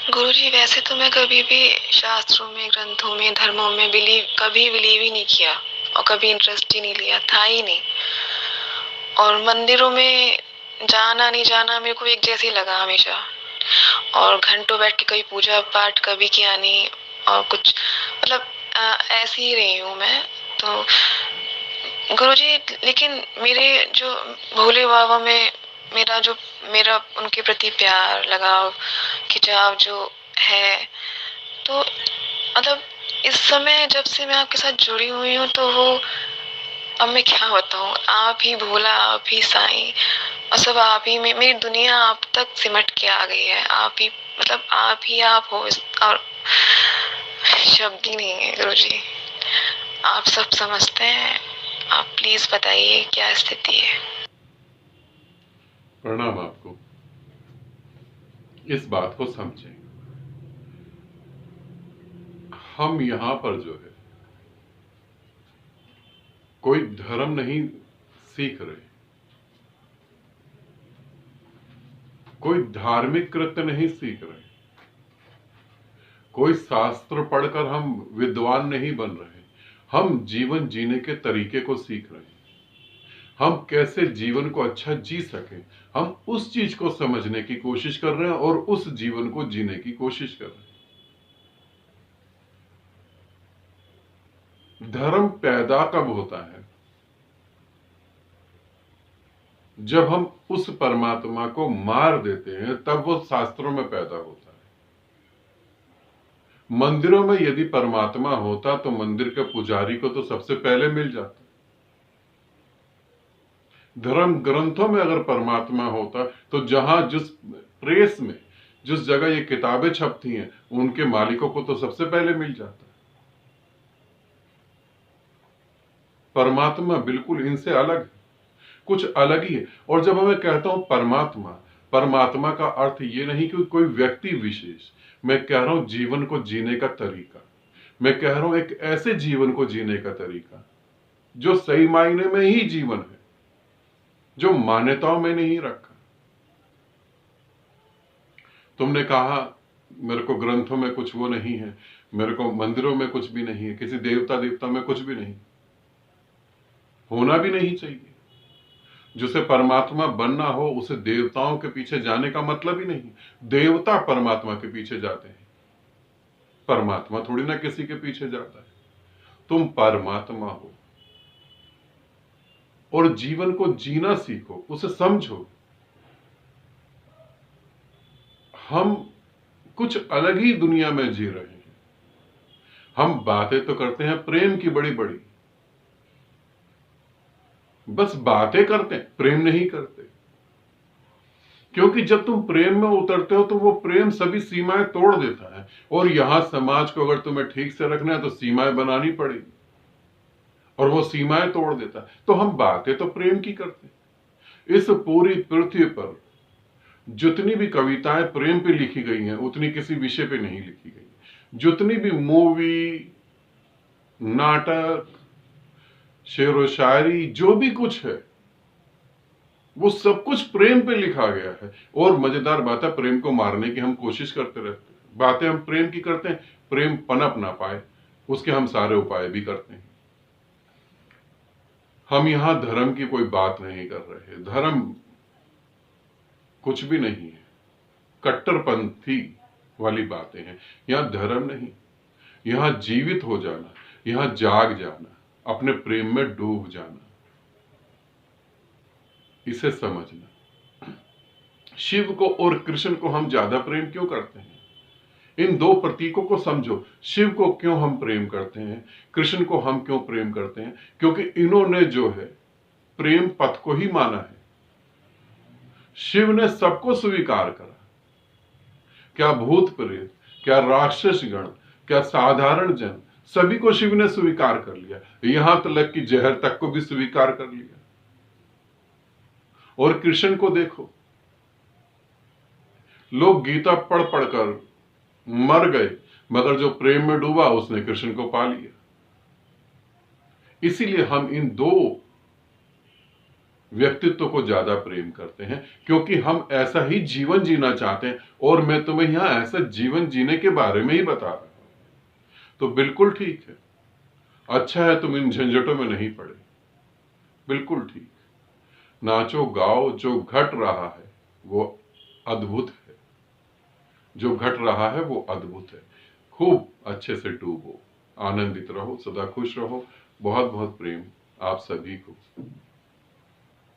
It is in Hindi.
गुरुजी, वैसे तो मैं कभी भी शास्त्रों में, ग्रंथों में, धर्मों में कभी बिलीव ही नहीं किया और कभी इंटरेस्ट ही नहीं लिया, था ही नहीं। और मंदिरों में जाना नहीं जाना मेरे को एक जैसे ही लगा हमेशा। और घंटों बैठ के कभी पूजा पाठ कभी किया नहीं, और कुछ मतलब ऐसी ही रही हूँ मैं तो। गुरुजी, लेकिन मेरे जो भोले बाबा में मेरा उनके प्रति प्यार, लगाव, खिंचाव जो है, तो मतलब इस समय जब से मैं आपके साथ जुड़ी हुई हूँ तो वो, अब मैं क्या बताऊँ, आप ही भोला, आप ही साईं, और सब आप ही में मेरी दुनिया आप तक सिमट के आ गई है। आप ही मतलब आप ही आप हो, और शब्द ही नहीं है गुरुजी। आप सब समझते हैं, आप प्लीज बताइए क्या स्थिति है। प्रणाम आपको। इस बात को समझें, हम यहां पर जो है कोई धर्म नहीं सीख रहे, कोई धार्मिक कृत्य नहीं सीख रहे, कोई शास्त्र पढ़कर हम विद्वान नहीं बन रहे। हम जीवन जीने के तरीके को सीख रहे हैं। हम कैसे जीवन को अच्छा जी सके, हम उस चीज को समझने की कोशिश कर रहे हैं और उस जीवन को जीने की कोशिश कर रहे हैं। धर्म पैदा कब होता है? जब हम उस परमात्मा को मार देते हैं, तब वो शास्त्रों में पैदा होता है। मंदिरों में यदि परमात्मा होता तो मंदिर के पुजारी को तो सबसे पहले मिल जाता। धर्म ग्रंथों में अगर परमात्मा होता तो जहां जिस प्रेस में, जिस जगह ये किताबें छपती हैं, उनके मालिकों को तो सबसे पहले मिल जाता। परमात्मा बिल्कुल इनसे अलग है, कुछ अलग ही है। और जब मैं कहता हूं परमात्मा, परमात्मा का अर्थ ये नहीं कि कोई व्यक्ति विशेष, मैं कह रहा हूं जीवन को जीने का तरीका। मैं कह रहा हूं एक ऐसे जीवन को जीने का तरीका जो सही मायने में ही जीवन है, जो मान्यताओं में नहीं रखा। तुमने कहा मेरे को ग्रंथों में कुछ वो नहीं है, मेरे को मंदिरों में कुछ भी नहीं है, किसी देवता में कुछ भी नहीं, होना भी नहीं चाहिए। जिसे परमात्मा बनना हो उसे देवताओं के पीछे जाने का मतलब ही नहीं। देवता परमात्मा के पीछे जाते हैं, परमात्मा थोड़ी ना किसी के पीछे जाता है। तुम परमात्मा हो और जीवन को जीना सीखो, उसे समझो। हम कुछ अलग ही दुनिया में जी रहे हैं। हम बातें तो करते हैं प्रेम की बड़ी बड़ी, बस बातें करते हैं, प्रेम नहीं करते। क्योंकि जब तुम प्रेम में उतरते हो तो वो प्रेम सभी सीमाएं तोड़ देता है। और यहां समाज को अगर तुम्हें ठीक से रखना है तो सीमाएं बनानी पड़ेगी, और वो सीमाएं तोड़ देता है। तो हम बातें तो प्रेम की करते हैं। इस पूरी पृथ्वी पर जितनी भी कविताएं प्रेम पे लिखी गई हैं उतनी किसी विषय पे नहीं लिखी गई। जितनी भी मूवी, नाटक, शेर व शायरी, जो भी कुछ है वो सब कुछ प्रेम पे लिखा गया है। और मजेदार बात है, प्रेम को मारने की हम कोशिश करते रहते हैं। बातें हम प्रेम की करते हैं, प्रेम पनप ना पाए उसके हम सारे उपाय भी करते हैं। हम यहां धर्म की कोई बात नहीं कर रहे। धर्म कुछ भी नहीं है, कट्टरपंथी वाली बातें हैं। यहां धर्म नहीं, यहां जीवित हो जाना, यहां जाग जाना, अपने प्रेम में डूब जाना, इसे समझना। शिव को और कृष्ण को हम ज्यादा प्रेम क्यों करते हैं? इन दो प्रतीकों को समझो। शिव को क्यों हम प्रेम करते हैं, कृष्ण को हम क्यों प्रेम करते हैं? क्योंकि इन्होंने जो है प्रेम पथ को ही माना है। शिव ने सबको स्वीकार करा, क्या भूत प्रेत, क्या राक्षस गण, क्या साधारण जन, सभी को शिव ने स्वीकार कर लिया। यहां तक कि जहर तक को भी स्वीकार कर लिया। और कृष्ण को देखो, लोग गीता पढ़ पढ़कर मर गए, मगर जो प्रेम में डूबा उसने कृष्ण को पा लिया। इसीलिए हम इन दो व्यक्तित्व को ज्यादा प्रेम करते हैं, क्योंकि हम ऐसा ही जीवन जीना चाहते हैं और मैं तुम्हें यहां ऐसा जीवन जीने के बारे में ही बता रहा हूं। तो बिल्कुल ठीक है, अच्छा है तुम इन झंझटों में नहीं पड़े, बिल्कुल ठीक। नाचो गाओ, जो घट रहा है वो अद्भुत है, जो घट रहा है वो अद्भुत है। खूब अच्छे से डूबो, आनंदित रहो, सदा खुश रहो। बहुत बहुत प्रेम आप सभी को।